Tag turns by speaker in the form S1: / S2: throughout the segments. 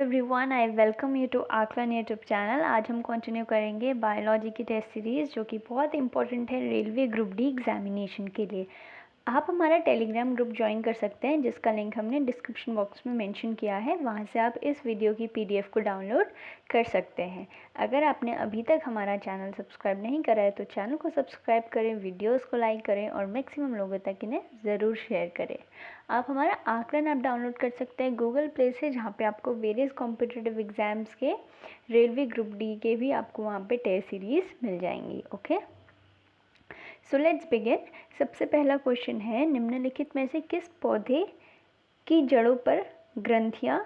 S1: Everyone, I welcome you to Aakalan YouTube channel. आज हम continue करेंगे बायोलॉजी की टेस्ट सीरीज़, जो कि बहुत इंपॉर्टेंट है रेलवे ग्रुप डी एग्जामिनेशन के लिए। आप हमारा टेलीग्राम ग्रुप ज्वाइन कर सकते हैं, जिसका लिंक हमने डिस्क्रिप्शन बॉक्स में मेंशन किया है। वहां से आप इस वीडियो की पीडीएफ को डाउनलोड कर सकते हैं। अगर आपने अभी तक हमारा चैनल सब्सक्राइब नहीं करा है तो चैनल को सब्सक्राइब करें, वीडियोस को लाइक करें और मैक्सिमम लोगों तक इन्हें ज़रूर शेयर करें। आप हमारा आकलन ऐप डाउनलोड कर सकते हैं गूगल प्ले से, जहाँ पे आपको वेरियस कॉम्पिटिटिव एग्जाम्स के रेलवे ग्रुप डी के भी आपको वहाँ पे टेस्ट सीरीज़ मिल जाएंगी। Okay, so let's begin. सबसे पहला क्वेश्चन है, निम्नलिखित में से किस पौधे की जड़ों पर ग्रंथियाँ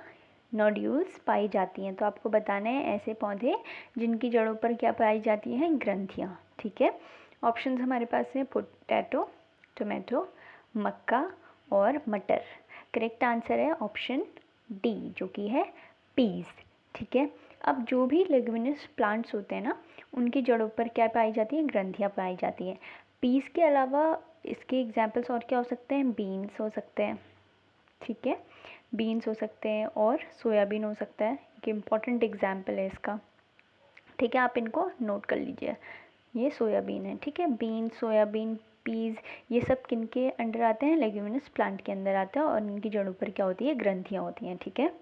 S1: नोड्यूल्स पाई जाती हैं? तो आपको बताना है ऐसे पौधे जिनकी जड़ों पर क्या पाई जाती हैं, ग्रंथियाँ। ठीक है, ऑप्शंस हमारे पास हैं पोटैटो, टोमेटो, मक्का और मटर। करेक्ट आंसर है ऑप्शन डी, जो कि है पीस। ठीक है, अब जो भी लेग्यूमिनस प्लांट्स होते हैं ना, उनकी जड़ों पर क्या पाई जाती है, ग्रंथियाँ पाई जाती हैं। पीस के अलावा इसके एग्जाम्पल्स और क्या हो सकते हैं, बीन्स हो सकते हैं। ठीक है, बीन्स हो सकते हैं और सोयाबीन हो सकता है। एक इम्पॉर्टेंट एग्जाम्पल है इसका। ठीक है, आप इनको नोट कर लीजिए। ये सोयाबीन है। ठीक है, बीन्स, सोयाबीन, पीज, ये सब किन के अंडर आते हैं, लेग्यूमिनस प्लांट के अंदर आते हैं, और इनकी जड़ों पर क्या होती है, ग्रंथियाँ होती हैं। ठीक है,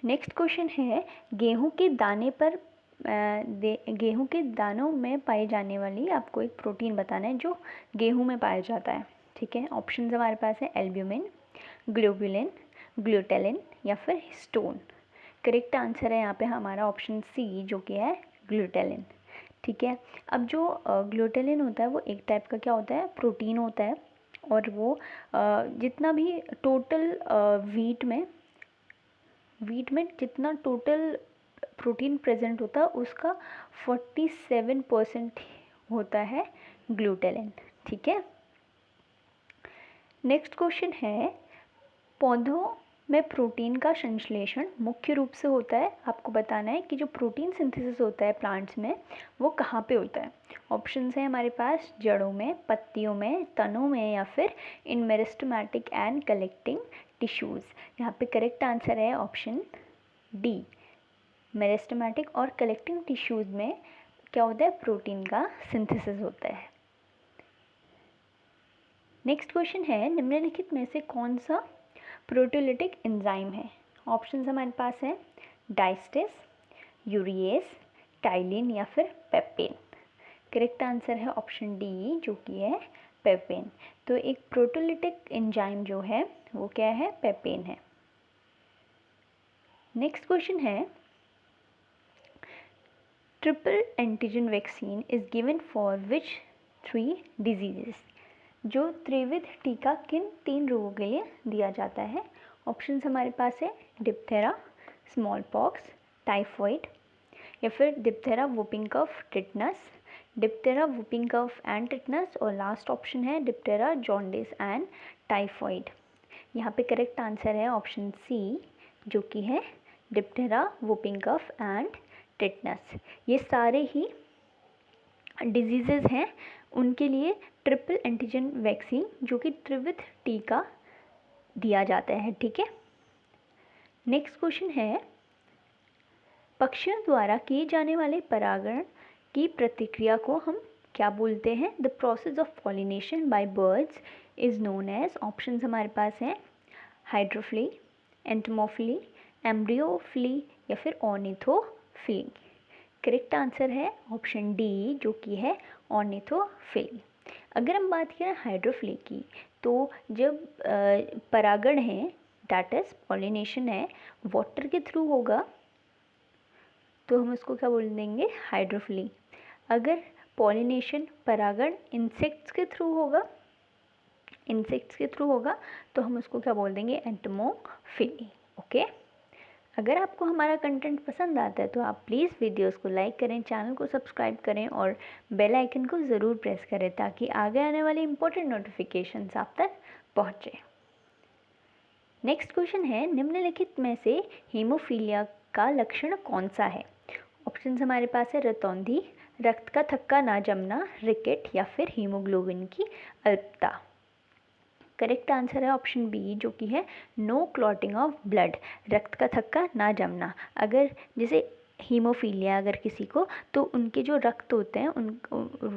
S1: नेक्स्ट क्वेश्चन है, गेहूं के दाने पर गेहूं के दानों में पाई जाने वाली आपको एक प्रोटीन बताना है जो गेहूं में पाया जाता है। ठीक है, ऑप्शन हमारे पास है एल्ब्यूमिन, ग्लोबुलिन, ग्लूटेलिन या फिर हिस्टोन। करेक्ट आंसर है यहाँ पे हमारा ऑप्शन सी, जो कि है ग्लूटेलिन। ठीक है, अब जो ग्लूटेलिन होता है वो एक टाइप का क्या होता है, प्रोटीन होता है। और वो जितना भी टोटल वीट में जितना टोटल प्रोटीन प्रेजेंट होता है उसका 47% होता है ग्लूटेलिन। ठीक है, नेक्स्ट क्वेश्चन है, पौधों में प्रोटीन का संश्लेषण मुख्य रूप से होता है। आपको बताना है कि जो प्रोटीन सिंथेसिस होता है प्लांट्स में, वो कहाँ पे होता है। ऑप्शंस हैं हमारे पास, जड़ों में, पत्तियों में, तनों में या फिर इन मेरिस्टेमेटिक एंड कलेक्टिंग टिश्यूज़। यहाँ पे करेक्ट आंसर है ऑप्शन डी, मेरिस्टेमेटिक और कलेक्टिंग टिश्यूज़ में क्या होता है, प्रोटीन का सिंथेसिस होता है। नेक्स्ट क्वेश्चन है, निम्नलिखित में से कौन सा प्रोटीओलिटिक एंजाइम है? ऑप्शंस हमारे पास हैं डाइस्टेस, यूरिएस, टाइलिन या फिर पेप्टेन। करेक्ट आंसर है ऑप्शन डी, जो कि है पेप्टेन। तो एक प्रोटीओलिटिक एंजाइम जो है वो क्या है, पेप्टेन है। नेक्स्ट क्वेश्चन है, triple antigen vaccine is given for which 3 diseases? जो त्रिविध टीका किन 3 रोगों के लिए दिया जाता है? ऑप्शंस हमारे पास है डिप्थेरा, स्मॉल पॉक्स, टाइफॉइड या फिर diphtheria, whooping cough, tetanus. Diphtheria, whooping cough and tetanus, और लास्ट ऑप्शन है डिप्थेरा, जॉन्डिस एंड टाइफॉइड। यहाँ पे करेक्ट आंसर है ऑप्शन सी, जो कि है diphtheria, whooping cough and tetanus. ये सारे ही डिजीज़ेज हैं, उनके लिए ट्रिपल एंटीजन वैक्सीन, जो कि त्रिविध टीका दिया जाता है। ठीक है, नेक्स्ट क्वेश्चन है, पक्षियों द्वारा किए जाने वाले परागण की प्रक्रिया को हम क्या बोलते हैं? The process of pollination by birds is known as. Options हमारे पास हैं हाइड्रोफिली, एंटोमोफिली, एम्ब्रियोफिली या फिर ऑर्निथोफिली। करेक्ट आंसर है ऑप्शन डी, जो कि है ऑर्निथोफिली। अगर हम बात करें हाइड्रोफिली की, तो जब परागण है, डैट इज पॉलिनेशन है, वाटर के थ्रू होगा तो हम उसको क्या बोल देंगे, हाइड्रोफिली। अगर पॉलिनेशन, परागण इंसेक्ट्स के थ्रू होगा तो हम उसको क्या बोल देंगे, एंटोमोफिली। ओके, अगर आपको हमारा कंटेंट पसंद आता है तो आप प्लीज़ वीडियोस को लाइक करें, चैनल को सब्सक्राइब करें और बेल आइकन को ज़रूर प्रेस करें, ताकि आगे आने वाले इंपॉर्टेंट नोटिफिकेशंस आप तक पहुँचे। नेक्स्ट क्वेश्चन है, निम्नलिखित में से हीमोफीलिया का लक्षण कौन सा है? ऑप्शंस हमारे पास है रतौंधी, रक्त का थक्का ना जमना, रिकेट या फिर हीमोग्लोबिन की अल्पता। करेक्ट आंसर है ऑप्शन बी जो कि है नो क्लॉटिंग ऑफ ब्लड, रक्त का थक्का ना जमना। अगर जैसे हीमोफीलिया अगर किसी को, तो उनके जो रक्त होते हैं उन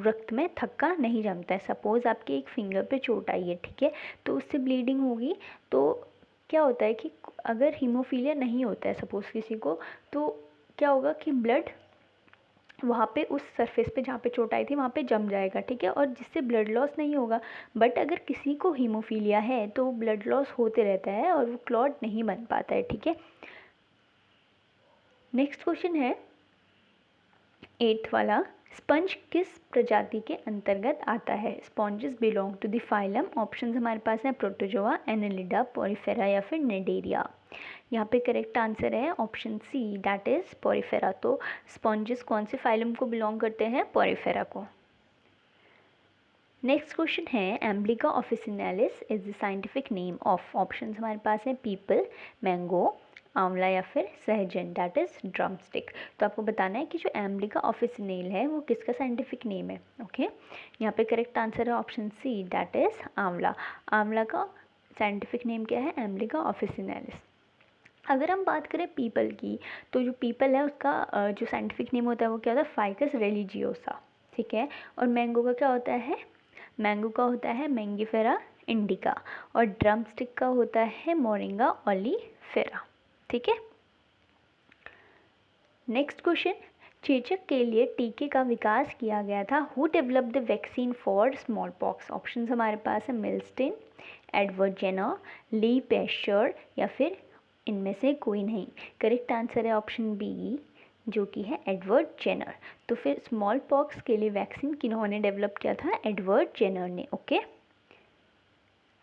S1: रक्त में थक्का नहीं जमता है। सपोज़ आपके एक फिंगर पे चोट आई है, ठीक है, तो उससे ब्लीडिंग होगी, तो क्या होता है कि अगर हीमोफीलिया नहीं होता है सपोज़ किसी को, तो क्या होगा कि ब्लड वहाँ पे उस सरफेस पे जहाँ पे चोट आई थी वहाँ पे जम जाएगा, ठीक है, और जिससे ब्लड लॉस नहीं होगा। बट अगर किसी को हीमोफीलिया है तो ब्लड लॉस होते रहता है और वो क्लॉट नहीं बन पाता है, ठीक है। नेक्स्ट क्वेश्चन है 8th वाला, स्पंज किस प्रजाति के अंतर्गत आता है? Sponges belong to the phylum. Option हमारे पास है प्रोटोजोआ, एनालिडा, पोरिफेरा या फिर नेडेरिया। यहाँ पे करेक्ट आंसर है option C that is Porifera. तो स्पॉन्जेस कौन से फाइलम को बिलोंग करते हैं? पोरिफेरा को। नेक्स्ट क्वेश्चन है एम्ब्लिका officinalis is the scientific name of. Option हमारे पास है पीपल, मैंगो, आंवला या फिर सहजन दैट इज ड्रम स्टिक। तो आपको बताना है कि जो एम्ब्लिका ऑफिसिनेल है वो किसका साइंटिफिक नेम है। ओके, यहाँ पे करेक्ट आंसर है ऑप्शन सी दैट इज आंवला। आंवला का साइंटिफिक नेम क्या है? एम्ब्लिका ऑफिसिनालिस। अगर हम बात करें पीपल की, तो जो पीपल है उसका जो साइंटिफिक नेम होता है वो क्या होता है? फाइकस रिलीजियोसा, ठीक है। और मैंगो का क्या होता है? मैंगो का होता है मैंगीफेरा इंडिका। और ड्रम स्टिक का होता है मोरिंगा ओलिफेरा, ठीक है। नेक्स्ट क्वेश्चन, चेचक के लिए टीके का विकास किया गया था। Who develop the vaccine for small pox? Option हमारे पास है मिल्स्टीन, एडवर्ड जेनर, ली पैस्चर या फिर इनमें से कोई नहीं। करेक्ट आंसर है ऑप्शन बी जो कि है एडवर्ड जेनर। तो फिर स्मॉल पॉक्स के लिए वैक्सीन किन्होंने डेवलप किया था? एडवर्ड जेनर ने। ओके,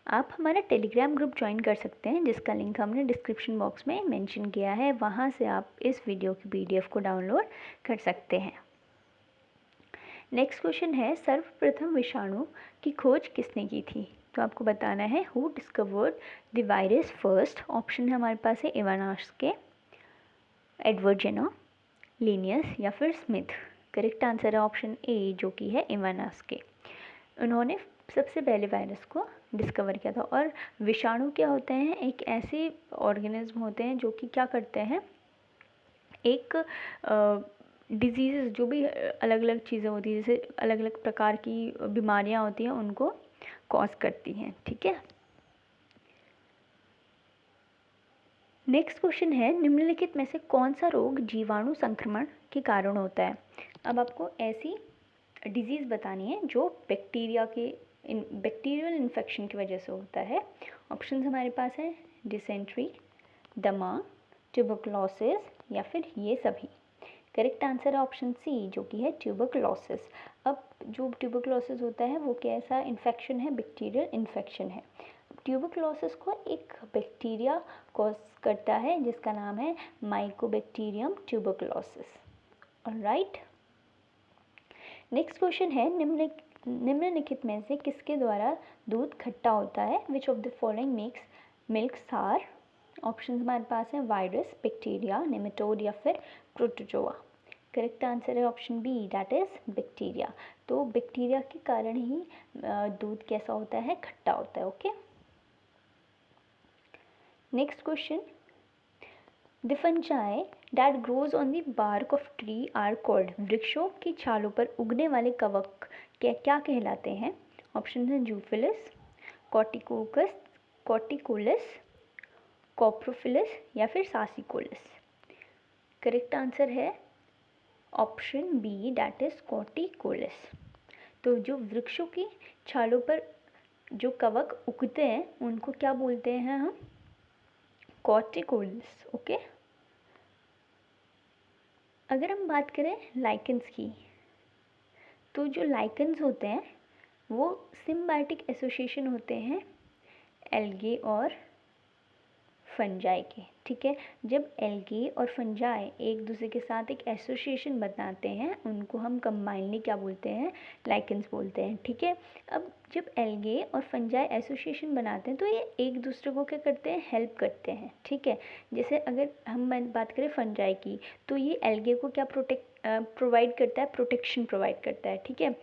S1: आप हमारा टेलीग्राम ग्रुप ज्वाइन कर सकते हैं जिसका लिंक हमने डिस्क्रिप्शन बॉक्स में मेंशन किया है। वहाँ से आप इस वीडियो की पीडीएफ को डाउनलोड कर सकते हैं। नेक्स्ट क्वेश्चन है सर्वप्रथम विषाणु की खोज किसने की थी? तो आपको बताना है who discovered the virus first. Option हमारे पास है इवानास्के, एडवर्ड जेनर, लिनियस या फिर स्मिथ। करेक्ट आंसर है ऑप्शन ए जो कि है इवानास्के। उन्होंने सबसे पहले वायरस को डिस्कवर किया था। और विषाणु क्या होते हैं? एक ऐसे ऑर्गेनिज्म होते हैं जो कि क्या करते हैं, एक डिजीज़ जो भी अलग अलग चीज़ें होती हैं, जैसे अलग अलग प्रकार की बीमारियां होती हैं उनको कॉज करती हैं, ठीक है। नेक्स्ट क्वेश्चन है निम्नलिखित में से कौन सा रोग जीवाणु संक्रमण के कारण होता है? अब आपको ऐसी डिजीज़ बतानी है जो बैक्टीरिया के बैक्टीरियल इन्फेक्शन की वजह से होता है। ऑप्शन हमारे पास है डिसेंट्री, दमा, ट्यूबरकुलोसिस या फिर ये सभी। करेक्ट आंसर है ऑप्शन सी जो कि है ट्यूबरकुलोसिस। अब जो ट्यूबरकुलोसिस होता है वो कैसा इन्फेक्शन है? बैक्टीरियल इन्फेक्शन है। ट्यूबरकुलोसिस को एक बैक्टीरिया कॉज करता है जिसका नाम है Mycobacterium tuberculosis. Alright, next question है निम्नलिखित में से किसके द्वारा दूध खट्टा होता है? Which of the following makes milk sour? Option हमारे पास है वायरस, बैक्टीरिया, नेमेटोड या फिर प्रोटोजोआ। करेक्ट आंसर है option B that is bacteria. तो बैक्टीरिया के कारण ही दूध कैसा होता है? खट्टा होता है। Okay, next question, the fungi that grows on the bark of tree are called. वृक्षों की छालों पर उगने वाले कवक क्या कहलाते हैं? ऑप्शन है जूफिलिस, कॉर्टिकोकस, कॉर्टिकोलस, कॉप्रोफिलस या फिर सासिकोलस। करेक्ट आंसर है ऑप्शन बी दैट इज कॉर्टिकोलस। तो जो वृक्षों की छालों पर जो कवक उगते हैं उनको क्या बोलते हैं हम? कॉर्टिकोलस। ओके, अगर हम बात करें लाइकेंस की, तो जो लाइकेंस होते हैं वो सिम्बायोटिक एसोसिएशन होते हैं एल्गे और फंजाई के, ठीक है। जब एल्गे और फंजाई एक दूसरे के साथ एक एसोसिएशन बनाते हैं उनको हम कंबाइनली क्या बोलते हैं? लाइकेंस बोलते हैं, ठीक है। अब जब एल्गे और फंजाई एसोसिएशन बनाते हैं तो ये एक दूसरे को क्या करते हैं? हेल्प करते हैं, ठीक है। जैसे अगर हम बात करें फंजाई की, तो ये एल्गे को क्या प्रोवाइड करता है? प्रोटेक्शन प्रोवाइड करता है, ठीक है।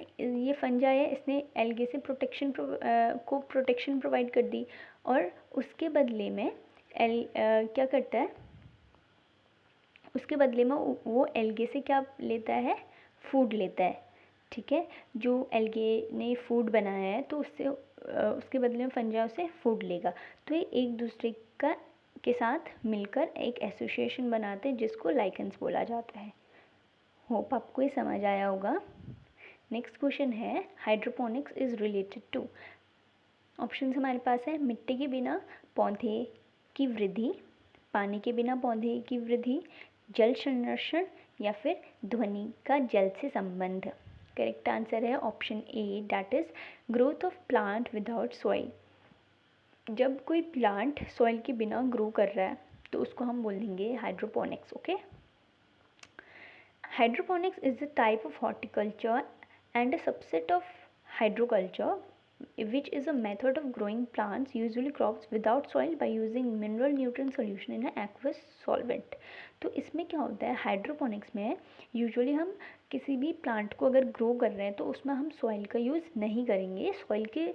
S1: ये फंजा है, इसने एल्गे से को प्रोटेक्शन प्रोवाइड कर दी, और उसके बदले में क्या करता है, उसके बदले में वो एल्गे से क्या लेता है, फूड लेता है। ठीक है, जो एल्गे ने फूड बनाया है तो उससे उसके बदले में फंजा उसे फूड लेगा। तो ये एक दूसरे का के साथ मिलकर एक एसोसिएशन बनाते हैं जिसको लाइकेंस बोला जाता है। होप आपको ये समझ आया होगा। नेक्स्ट क्वेश्चन है, hydroponics is related to. Option हमारे पास है, मिट्टी के बिना पौधे की वृद्धि, पानी के बिना पौधे की वृद्धि, जल संरक्षण, या फिर ध्वनि का जल से संबंध। करेक्ट आंसर है option A, that is growth of plant without soil. जब कोई प्लांट सॉइल के बिना ग्रो कर रहा है तो उसको हम बोलेंगे hydroponics. Okay, hydroponics is the type of horticulture and a subset of hydroculture, which is a method of growing plants, usually crops, without soil by using mineral nutrient solution in an aqueous solvent। तो इसमें क्या होता है, hydroponics में usually हम किसी भी plant को अगर ग्रो कर रहे हैं तो उसमें हम सॉइल का यूज़ नहीं करेंगे। सॉइल के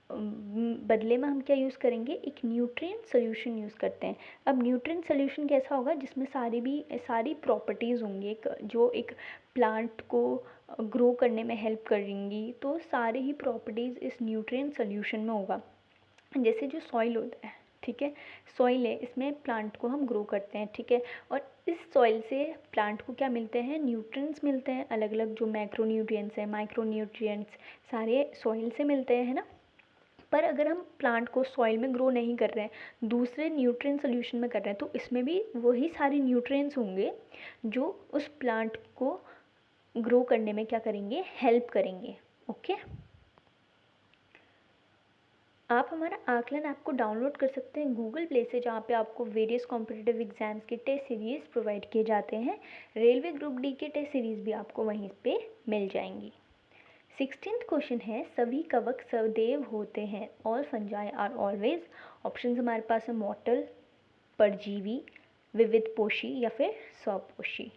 S1: बदले में हम क्या यूज़ करेंगे, एक न्यूट्रिएंट सोल्यूशन यूज़ करते हैं। अब न्यूट्रिएंट सोल्यूशन कैसा होगा, जिसमें सारी प्रॉपर्टीज़ होंगी जो एक प्लांट को ग्रो करने में हेल्प करेंगी। तो सारे ही प्रॉपर्टीज़ इस न्यूट्रिएंट सोल्यूशन में होगा। जैसे जो सॉइल होता है, ठीक है, सॉइल है, इसमें प्लांट को हम ग्रो करते हैं। ठीक है, और इस सॉइल से प्लांट को क्या मिलते हैं, न्यूट्रिएंट्स मिलते हैं, अलग अलग जो मैक्रो न्यूट्रिएंट्स हैं, माइक्रो न्यूट्रिएंट्स, सारे सॉइल से मिलते हैं, है ना। पर अगर हम प्लांट को सॉइल में ग्रो नहीं कर रहे हैं, दूसरे न्यूट्रिएंट सोल्यूशन में कर रहे हैं, तो इसमें भी वही सारे न्यूट्रिएंट्स होंगे जो उस प्लांट को ग्रो करने में क्या करेंगे, हेल्प करेंगे। ओके, आप हमारा आकलन ऐप को डाउनलोड कर सकते हैं गूगल प्ले से, जहाँ पे आपको वेरियस कॉम्पिटिटिव एग्जाम्स के टेस्ट सीरीज़ प्रोवाइड किए जाते हैं। रेलवे ग्रुप डी के टेस्ट सीरीज़ भी आपको वहीं पे मिल जाएंगी। 16th क्वेश्चन है, सभी कवक सदैव होते हैं, all fungi are always. Option हमारे पास है, मॉर्टल, परजीवी, विविध पोषी, या फिर स्वपोषी।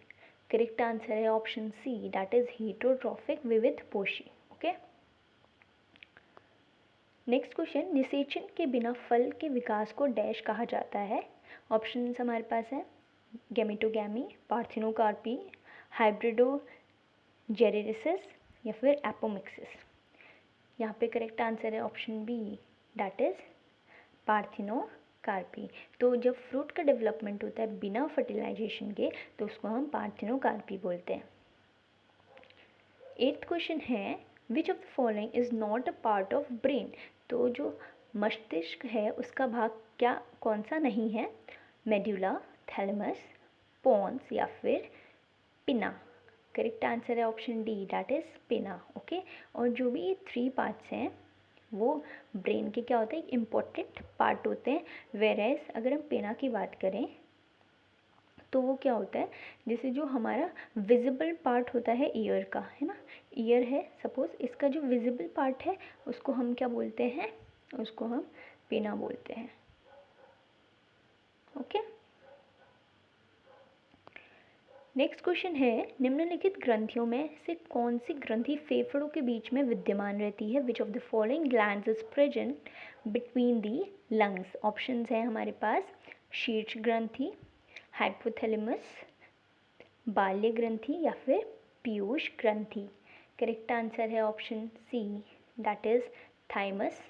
S1: करेक्ट आंसर है option C, that is heterotrophic विविध पोषी। ओके, नेक्स्ट क्वेश्चन, निषेचन के बिना फल के विकास को डैश कहा जाता है। ऑप्शन हमारे पास है, गैमेटोगैमी, पार्थिनोकार्पी, हाइब्रिडो जेरेसिस, या फिर एपोमिक्सिस। यहाँ पे करेक्ट आंसर है option B, that is parthenocarpy. तो जब फ्रूट का डेवलपमेंट होता है बिना फर्टिलाइजेशन के, तो उसको हम पार्थिनोकार्पी बोलते हैं। 8th क्वेश्चन है, which of the following is not a part of brain. तो जो मस्तिष्क है उसका भाग कौन सा नहीं है, मेड्यूला, थैलेमस, पोन्स, या फिर पिना। करेक्ट आंसर है ऑप्शन डी, दैट इज पिना। ओके, और जो भी ये 3 पार्ट्स हैं वो ब्रेन के क्या होते हैं, इम्पोर्टेंट पार्ट होते हैं। वेरएज अगर हम पिना की बात करें तो वो क्या होता है, जैसे जो हमारा विजिबल पार्ट होता है ईयर का, है ना, ईयर है सपोज, इसका जो विजिबल पार्ट है उसको हम क्या बोलते हैं, उसको हम पिना बोलते हैं। ओके, नेक्स्ट क्वेश्चन है, निम्नलिखित ग्रंथियों में से कौन सी ग्रंथि फेफड़ों के बीच में विद्यमान रहती है। Which of the following glands is present between the lungs. Options हैं हमारे पास, शीर्ष ग्रंथि, हाइपोथैलेमस, बाल्य ग्रंथि, या फिर पीयूष ग्रंथि। करेक्ट आंसर है option C, that is thymus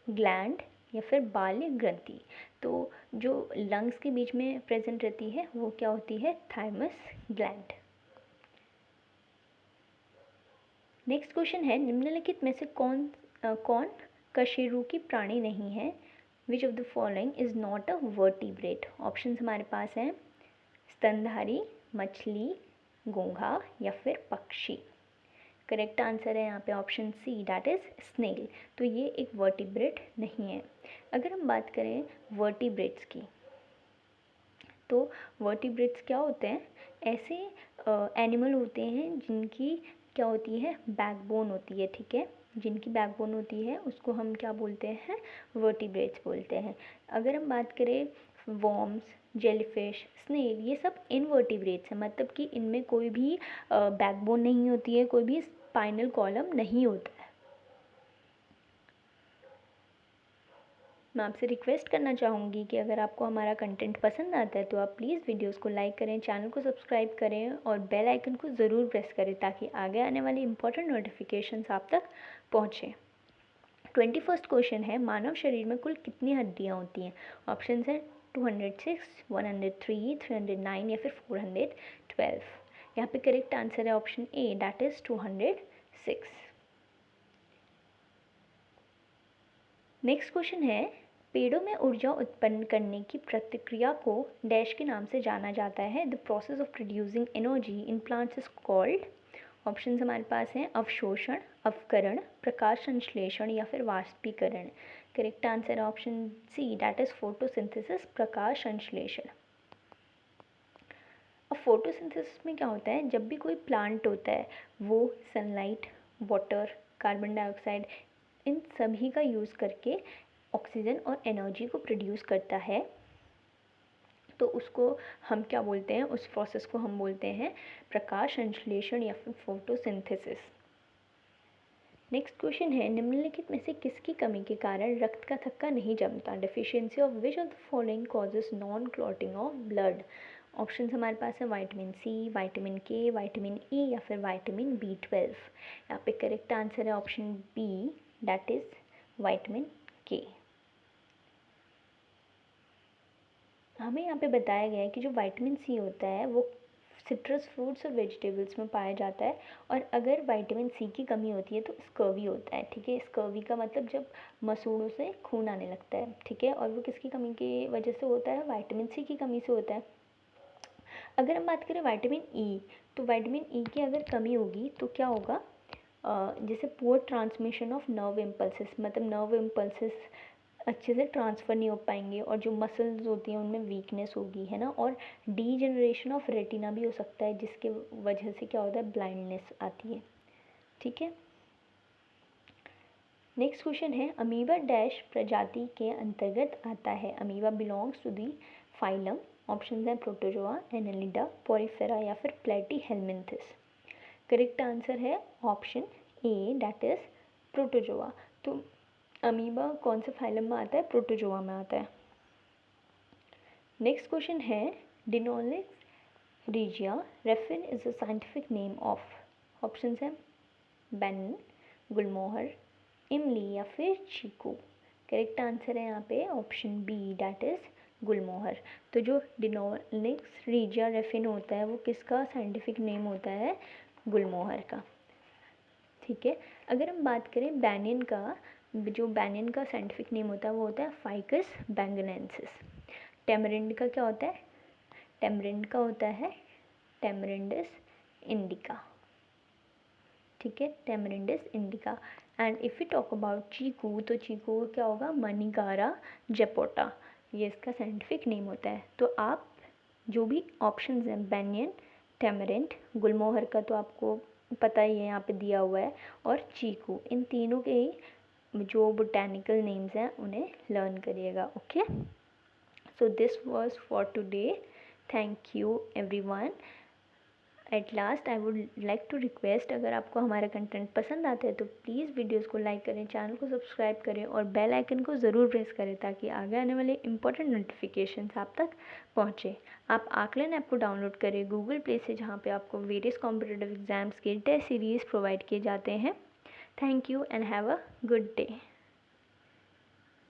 S1: gland, या फिर बाल्य ग्रंथि। तो जो लंग्स के बीच में प्रेजेंट रहती है वो क्या होती है, थाइमस ग्लैंड। नेक्स्ट क्वेश्चन है, निम्नलिखित में से कौन कशेरुकी प्राणी नहीं है। Which of the following is not a vertebrate. Option हमारे पास हैं, स्तनधारी, मछली, घोंघा, या फिर पक्षी। करेक्ट आंसर है यहाँ पे option C, that is snail. तो ये एक वर्टिब्रेट नहीं है। अगर हम बात करें वर्टिब्रेट्स की, तो वर्टिब्रेट्स क्या होते हैं, ऐसे एनिमल होते हैं जिनकी क्या होती है, बैकबोन होती है। ठीक है, जिनकी बैकबोन होती है उसको हम क्या बोलते हैं, वर्टिब्रेट्स बोलते हैं। अगर हम बात करें वॉर्म्स, जेलीफिश, स्नेल, ये सब इनवर्टिब्रेट्स हैं, मतलब कि इनमें कोई भी बैकबोन नहीं होती है, कोई भी स्पाइनल कॉलम नहीं होता है। मैं आपसे रिक्वेस्ट करना चाहूँगी कि अगर आपको हमारा कंटेंट पसंद आता है तो आप प्लीज़ वीडियोस को लाइक करें, चैनल को सब्सक्राइब करें और बेल आइकन को ज़रूर प्रेस करें ताकि आगे आने वाली इंपॉर्टेंट नोटिफिकेशंस आप तक पहुँचें। 21st क्वेश्चन है, मानव शरीर में कुल कितनी हड्डियाँ होती हैं? ऑप्शन है 206, 103, 309 या फिर 412। यहाँ पे करेक्ट आंसर है option A, that is 206। Next question है, पेड़ों में ऊर्जा उत्पन्न करने की प्रक्रिया को डैश के नाम से जाना जाता है? The process of producing energy in plants is called. Option हमारे पास हैं अवशोषण, अवकरण, प्रकाश संश्लेषण या फिर वाष्पीकरण। करेक्ट आंसर है option C, that is photosynthesis, प्रकाश संश्लेषण। अब फोटोसिंथेसिस में क्या होता है, जब भी कोई प्लांट होता है वो sunlight, water, carbon dioxide in सभी का यूज़ करके ऑक्सीजन और एनर्जी को प्रोड्यूस करता है, तो उसको हम क्या बोलते हैं, उस प्रोसेस को हम बोलते हैं प्रकाश संश्लेषण या फिर फोटोसिंथेसिस। नेक्स्ट क्वेश्चन है, निम्नलिखित में से किसकी कमी के कारण रक्त का थक्का नहीं जमता? Deficiency of which of the following causes non clotting of blood? Option हमारे पास है vitamin C, vitamin K, vitamin E या फिर विटामिन B12। यहाँ पे करेक्ट आंसर है option B, that is vitamin K. हमें यहाँ पे बताया गया है कि जो विटामिन सी होता है वो सिट्रस फ्रूट्स और वेजिटेबल्स में पाया जाता है, और अगर विटामिन सी की कमी होती है तो स्कर्वी होता है। ठीक है, स्कर्वी का मतलब जब मसूड़ों से खून आने लगता है। ठीक है, और वो किसकी कमी की वजह से होता है? विटामिन सी की कमी से होता है। अगर हम बात करें विटामिन ई, तो विटामिन ई की अगर कमी होगी तो क्या होगा, जैसे poor transmission of nerve impulses, मतलब नर्व इम्पल्सेस अच्छे से ट्रांसफ़र नहीं हो पाएंगे और जो मसल्स होती हैं उनमें वीकनेस होगी, है ना, और डीजनरेशन ऑफ रेटिना भी हो सकता है जिसके वजह से क्या होता है, ब्लाइंडनेस आती है। ठीक है, नेक्स्ट क्वेश्चन है, अमीबा डैश प्रजाति के अंतर्गत आता है? Amoeba belongs to the phylum. Option है प्रोटोजोआ, एनेलिडा, पोरिफेरा या फिर प्लेटीहेल्मिन्थिस। करेक्ट आंसर है option A, that is protozoa. तो अमीबा कौन से फाइलम में आता है? प्रोटोजोआ में आता है। नेक्स्ट क्वेश्चन है, delonix regia rafin is a scientific name of? Option है बेनिन, गुलमोहर, इमली या फिर चीकू। करेक्ट आंसर है यहाँ पे option B, that is gulmohar. तो जो डिनोलिक्स रीजिया रेफिन होता है वो किसका साइंटिफिक नेम होता है? गुलमोहर का। ठीक है, अगर हम बात करें बैनियन का, जो बैनियन का साइंटिफिक नेम होता है वो होता है फाइकस बैंगनेंसिस। टेमरिंड का क्या होता है? टेमरिंड का होता है टेमरिंडिस इंडिका। ठीक है, tamarindus indica. And if you talk about chikoo, तो चीकू का क्या होगा? मनीगारा जेपोटा, ये इसका साइंटिफिक नेम होता है। तो आप जो भी ऑप्शंस हैं, बैनियन, टेमरिंड, गुलमोहर का तो आपको पता ही है यहाँ पे दिया हुआ है, और चीकू, इन तीनों के ही जो बोटैनिकल नेम्स हैं उन्हें लर्न करिएगा। Okay, so this was for today, thank you everyone. At last I would like to request, अगर आपको हमारा कंटेंट पसंद आता है तो प्लीज़ वीडियोस को लाइक करें, चैनल को सब्सक्राइब करें और बेल आइकन को ज़रूर प्रेस करें ताकि आगे आने वाले इंपॉर्टेंट नोटिफिकेशंस आप तक पहुँचे। आप आकलन ऐप को डाउनलोड करें गूगल प्ले से, जहाँ पे आपको वेरियस कॉम्पिटिटिव एग्जाम्स के टेस्ट सीरीज़ प्रोवाइड किए जाते हैं। Thank you and have a good day.